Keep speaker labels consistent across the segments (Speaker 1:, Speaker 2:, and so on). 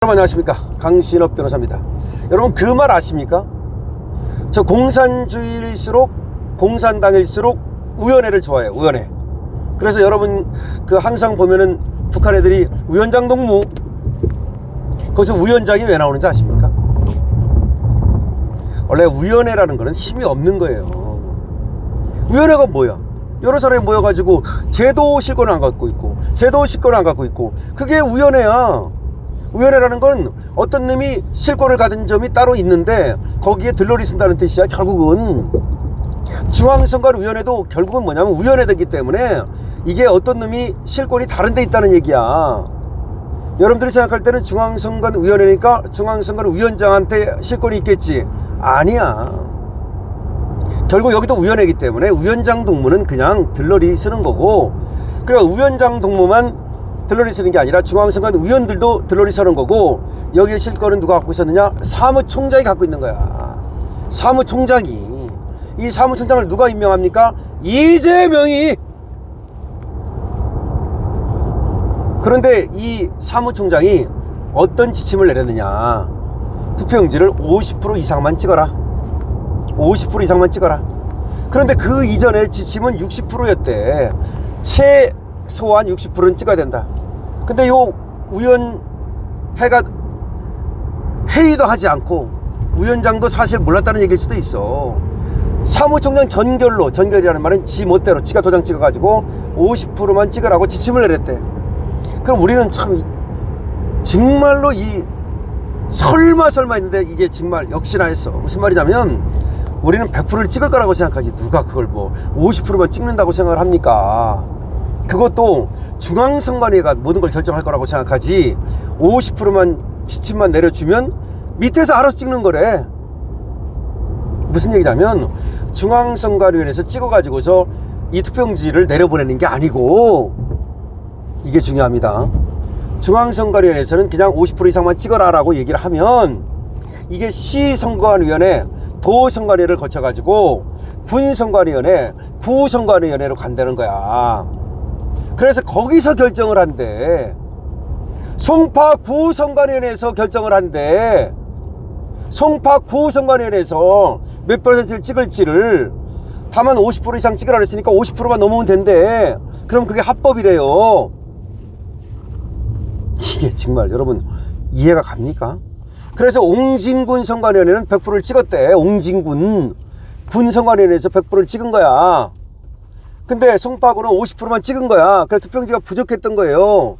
Speaker 1: 여러분 안녕하십니까, 강신업 변호사입니다. 여러분 그 말 아십니까? 저 공산주의일수록 공산당일수록 우연회를 좋아해요. 우연회. 그래서 여러분 그 항상 보면은 북한 애들이 우연장 동무, 거기서 우연장이 왜 나오는지 아십니까? 원래 우연회라는 거는 힘이 없는 거예요. 우연회가 뭐야? 여러 사람이 모여가지고 제도 실권을 안 갖고 있고 제도 실권을 안 갖고 있고, 그게 우연회야. 우연회라는 건 어떤 놈이 실권을 가진 점이 따로 있는데 거기에 들러리 쓴다는 뜻이야. 결국은 중앙선관위원회도 결국은 뭐냐면 우연회되기 때문에 이게 어떤 놈이 실권이 다른 데 있다는 얘기야. 여러분들이 생각할 때는 중앙선관위원회니까 중앙선관위원장한테 실권이 있겠지. 아니야. 결국 여기도 우연회이기 때문에 우연장 동무는 그냥 들러리 쓰는 거고, 그러니까 우연장 동무만 들러리 쓰는 게 아니라 중앙선관 위원들도 들러리 서는 거고, 여기에 실권은 누가 갖고 있었느냐? 사무총장이 갖고 있는 거야. 사무총장이. 이 사무총장을 누가 임명합니까? 이재명이. 그런데 이 사무총장이 어떤 지침을 내렸느냐? 투표용지를 50% 이상만 찍어라. 50% 이상만 찍어라. 그런데 그 이전에 지침은 60%였대. 최소한 60%는 찍어야 된다. 근데 요 위원회가 회의도 하지 않고 위원장도 사실 몰랐다는 얘기일 수도 있어. 사무총장 전결이라는 말은 지 멋대로 지가 도장 찍어가지고 50%만 찍으라고 지침을 내렸대. 그럼 우리는 참 정말로 이 설마 했는데 이게 정말 역시나 했어. 무슨 말이냐면 우리는 100%를 찍을 거라고 생각하지, 누가 그걸 뭐 50%만 찍는다고 생각을 합니까? 그것도 중앙선관위가 모든 걸 결정할 거라고 생각하지, 50%만 지침만 내려주면 밑에서 알아서 찍는 거래. 무슨 얘기냐면 중앙선관위원회에서 찍어가지고서 이 투표용지를 내려보내는 게 아니고, 이게 중요합니다. 중앙선관위원회에서는 그냥 50% 이상만 찍어라 라고 얘기를 하면 이게 시선관위원회, 도선관위를 거쳐가지고 군선관위원회, 구선관위원회로 간다는 거야. 그래서 거기서 결정을 한대. 송파 구선관위원회에서 결정을 한대. 송파 구선관위원회에서 몇 퍼센트를 찍을지를, 다만 50% 이상 찍으라 그랬으니까 50%만 넘으면 된대. 그럼 그게 합법이래요. 이게 정말 여러분 이해가 갑니까? 그래서 옹진군 선관위원회는 100%를 찍었대. 옹진군 군선관위원회에서 100%를 찍은 거야. 근데 송파구는 50%만 찍은 거야. 그래서 투표용지가 부족했던 거예요.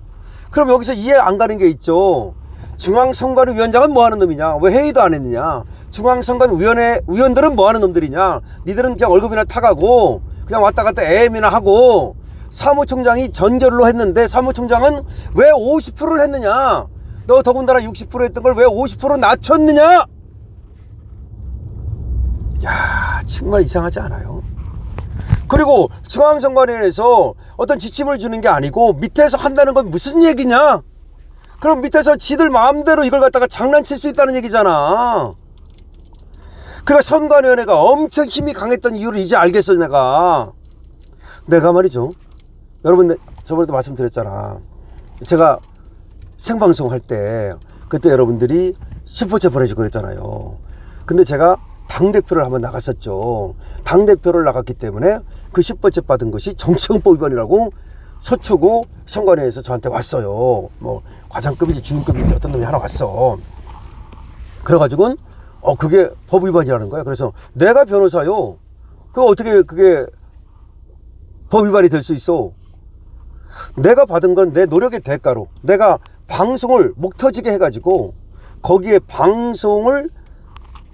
Speaker 1: 그럼 여기서 이해 안 가는 게 있죠. 중앙선관위원장은 뭐 하는 놈이냐? 왜 회의도 안 했느냐? 중앙선관위원회 위원들은 뭐 하는 놈들이냐? 니들은 그냥 월급이나 타가고 그냥 왔다 갔다 애미나 하고, 사무총장이 전결로 했는데 사무총장은 왜 50%를 했느냐? 너 더군다나 60% 했던 걸 왜 50% 낮췄느냐? 야, 정말 이상하지 않아요? 그리고 중앙선관위에서 어떤 지침을 주는 게 아니고 밑에서 한다는 건 무슨 얘기냐? 그럼 밑에서 지들 마음대로 이걸 갖다가 장난칠 수 있다는 얘기잖아. 그러니까 선관위원회가 엄청 힘이 강했던 이유를 이제 알겠어. 내가 말이죠, 여러분 저번에도 말씀드렸잖아. 제가 생방송 할 때 그때 여러분들이 슈퍼챗 보내주고 그랬잖아요. 근데 제가 당대표를 한번 나갔었죠. 당대표를 나갔기 때문에 그 슈퍼챗 받은 것이 정치헌법 위반이라고 서초구 선관위에서 저한테 왔어요. 뭐 과장급인지 주임급인지 어떤 놈이 하나 왔어. 그래가지고는 그게 법 위반이라는 거야. 그래서 내가 변호사요, 그거 어떻게 그게 법 위반이 될 수 있어? 내가 받은 건 내 노력의 대가로 내가 방송을 목 터지게 해가지고 거기에 방송을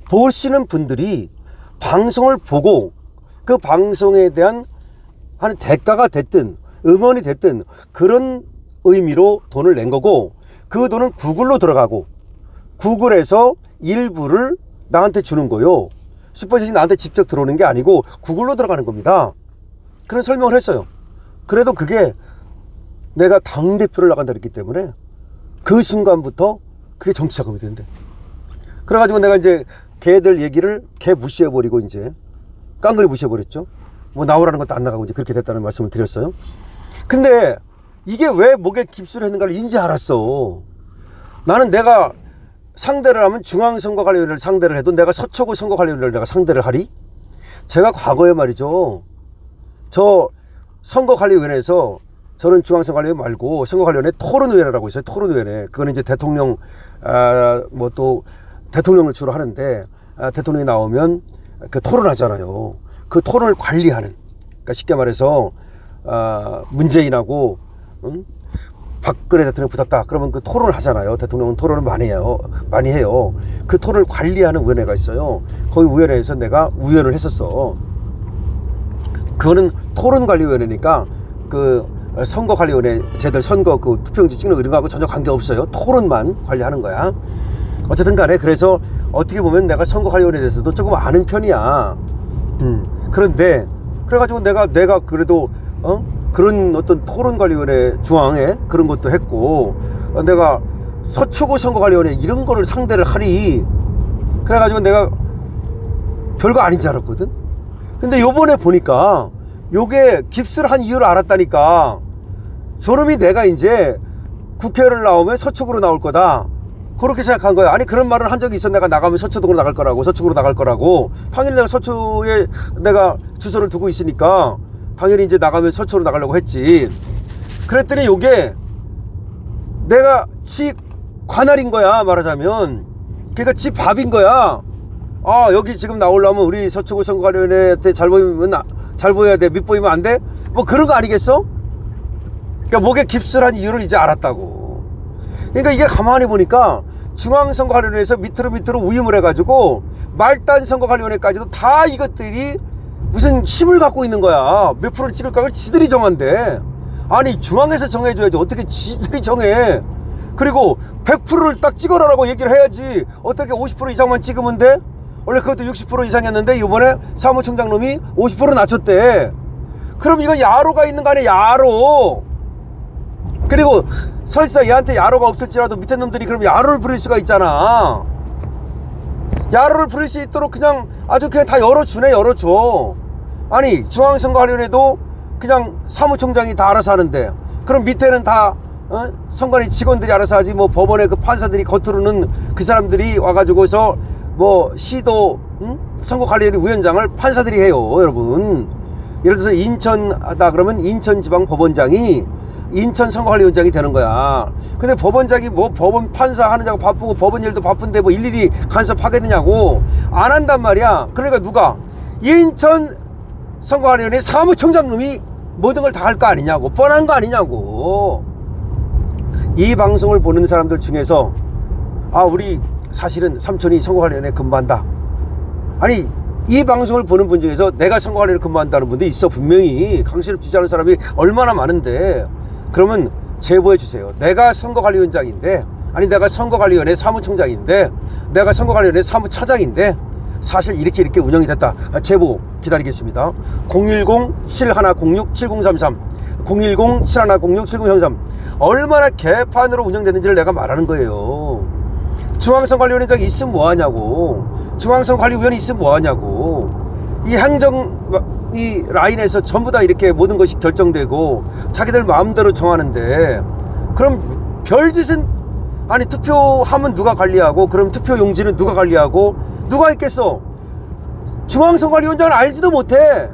Speaker 1: 보시는 분들이 방송을 보고 그 방송에 대한 하는 대가가 됐든 응원이 됐든 그런 의미로 돈을 낸 거고, 그 돈은 구글로 들어가고 구글에서 일부를 나한테 주는 거요. 슈퍼챗이 나한테 직접 들어오는 게 아니고 구글로 들어가는 겁니다. 그런 설명을 했어요. 그래도 그게 내가 당대표를 나간다 그랬기 때문에 그 순간부터 그게 정치 자금이 된대. 그래가지고 내가 이제 걔들 얘기를 걔 무시해버리고 이제 깡그리 무시해버렸죠. 뭐 나오라는 것도 안 나가고 이제 그렇게 됐다는 말씀을 드렸어요. 근데 이게 왜 목에 깁스를 했는가를 이제 알았어. 나는 내가 상대를 하면 중앙선거관리위원회를 상대를 해도 내가 서초구 선거관리위원회를 내가 상대를 하리? 제가 과거에 말이죠. 저 선거관리위원회에서 저는 중앙선거관리위원회 말고 선거관리위원회 토론위원회라고 있어요. 토론위원회. 그거는 이제 대통령, 뭐 또 대통령을 주로 하는데, 대통령이 나오면 그 토론하잖아요. 그 토론을 관리하는. 그러니까 쉽게 말해서, 문재인하고, 박근혜 대통령 붙었다. 그러면 그 토론을 하잖아요. 대통령은 토론을 많이 해요. 그 토론을 관리하는 위원회가 있어요. 거기 위원회에서 내가 위원을 했었어. 그거는 토론관리위원회니까 그 선거관리위원회 쟤들 선거 그 투표용지 찍는 이런 거하고 전혀 관계없어요. 토론만 관리하는 거야. 어쨌든 간에 그래서 어떻게 보면 내가 선거관리위원회에 대해서도 조금 아는 편이야. 그런데 그래가지고 내가 그래도 그런 어떤 토론관리위원회 중앙에 그런 것도 했고, 내가 서초구 선거관리위원회 이런 거를 상대를 하리. 그래가지고 내가 별거 아닌 줄 알았거든. 근데 요번에 보니까 요게 깁스를 한 이유를 알았다니까. 저놈이 내가 이제 국회를 나오면 서초구로 나올 거다, 그렇게 생각한 거야. 아니 그런 말을 한 적이 있어. 내가 나가면 서초구로 나갈 거라고. 당연히 내가 서초에 내가 주소를 두고 있으니까 당연히 이제 나가면 서초로 나가려고 했지. 그랬더니 요게 내가 지 관할인 거야, 말하자면. 그러니까 지 밥인 거야. 여기 지금 나오려면 우리 서초구 선거관리위원회한테 잘 보여야 돼, 밑보이면 안 돼? 뭐 그런 거 아니겠어? 그러니까 목에 깁스를 한 이유를 이제 알았다고. 그러니까 이게 가만히 보니까 중앙선거관리위원회에서 밑으로 위임을 해가지고 말단 선거관리위원회까지도 다 이것들이 무슨 힘을 갖고 있는 거야. 몇 프로를 찍을 각을 지들이 정한대. 아니 중앙에서 정해줘야지 어떻게 지들이 정해. 그리고 100%를 딱 찍어라라고 얘기를 해야지. 어떻게 50% 이상만 찍으면 돼? 원래 그것도 60% 이상이었는데 이번에 사무총장 놈이 50% 낮췄대. 그럼 이건 야로가 있는 거 아니야, 야로. 그리고 설사 얘한테 야로가 없을지라도 밑에 놈들이 그럼 야로를 부릴 수가 있잖아. 야로를 부릴 수 있도록 그냥 아주 그냥 다 열어줘. 아니 중앙선거관리위원회도 그냥 사무총장이 다 알아서 하는데, 그럼 밑에는 다 선관위 직원들이 알아서 하지. 뭐 법원의 그 판사들이 겉으로는 그 사람들이 와가지고서 뭐 시도 선거관리위원회 위원장을 판사들이 해요, 여러분. 예를 들어서 인천 하다 그러면 인천지방법원장이 인천 선거관리위원장이 되는 거야. 근데 법원장이 뭐 법원 판사 하느냐고 바쁘고 법원 일도 바쁜데 뭐 일일이 간섭하겠느냐고 안 한단 말이야. 그러니까 누가? 인천 선거관리위원회 사무총장 놈이 모든 걸 다 할 거 아니냐고. 뻔한 거 아니냐고. 이 방송을 보는 사람들 중에서 우리 사실은 삼촌이 선거관리위원회에 근무한다. 아니 이 방송을 보는 분 중에서 내가 선거관리위원회에 근무한다는 분도 있어. 분명히 강신업 지지하는 사람이 얼마나 많은데. 그러면 제보해 주세요. 내가 선거관리위원장인데, 아니 내가 선거관리위원회 사무총장인데, 내가 선거관리위원회 사무차장인데 사실 이렇게 운영이 됐다. 제보 기다리겠습니다. 010-7106-7033 010-7106-7033 얼마나 개판으로 운영되는지를 내가 말하는 거예요. 중앙선거관리위원장 있으면 뭐하냐고. 중앙선거관리위원회 있으면 뭐하냐고. 이 라인에서 전부 다 이렇게 모든 것이 결정되고 자기들 마음대로 정하는데, 그럼 별짓은, 아니 투표하면 누가 관리하고, 그럼 투표용지는 누가 관리하고, 누가 있겠어? 중앙선거관리위원장은 알지도 못해.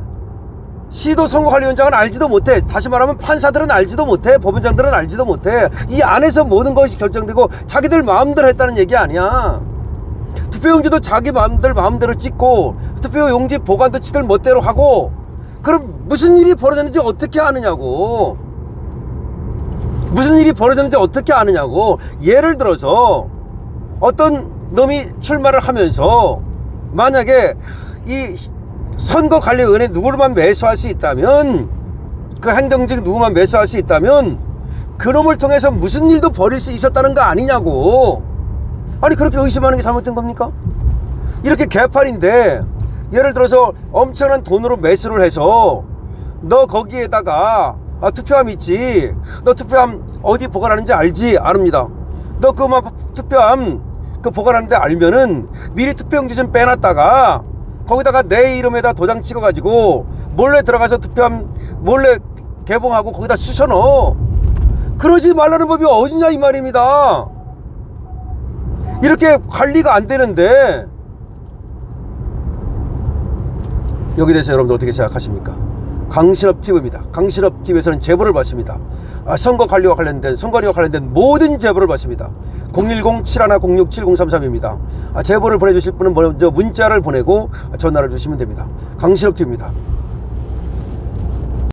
Speaker 1: 시도선거관리위원장은 알지도 못해. 다시 말하면 판사들은 알지도 못해. 법원장들은 알지도 못해. 이 안에서 모든 것이 결정되고 자기들 마음대로 했다는 얘기 아니야. 투표용지도 자기 마음대로 찍고 투표용지 보관도 지들 멋대로 하고. 그럼 무슨 일이 벌어졌는지 어떻게 아느냐고. 무슨 일이 벌어졌는지 어떻게 아느냐고. 예를 들어서 어떤 놈이 출마를 하면서 만약에 이 선거관리위원회 누구만 매수할 수 있다면, 그 행정직 누구만 매수할 수 있다면 그놈을 통해서 무슨 일도 벌일 수 있었다는 거 아니냐고. 아니 그렇게 의심하는 게 잘못된 겁니까? 이렇게 개판인데, 예를 들어서 엄청난 돈으로 매수를 해서 너 거기에다가 투표함 있지, 너 투표함 어디 보관하는지 알지? 압니다. 너 그만 투표함 그 보관하는데 알면은 미리 투표용지 좀 빼놨다가 거기다가 내 이름에다 도장 찍어가지고 몰래 들어가서 투표함 몰래 개봉하고 거기다 쑤셔넣어. 그러지 말라는 법이 어딨냐 이 말입니다. 이렇게 관리가 안 되는데 여기에 대해서 여러분들 어떻게 생각하십니까? 강신업TV입니다. 강신업TV에서는 제보를 받습니다. 선거관리와 관련된 모든 제보를 받습니다. 010-7106-7033입니다. 제보를 보내주실 분은 먼저 문자를 보내고 전화를 주시면 됩니다. 강신업TV입니다.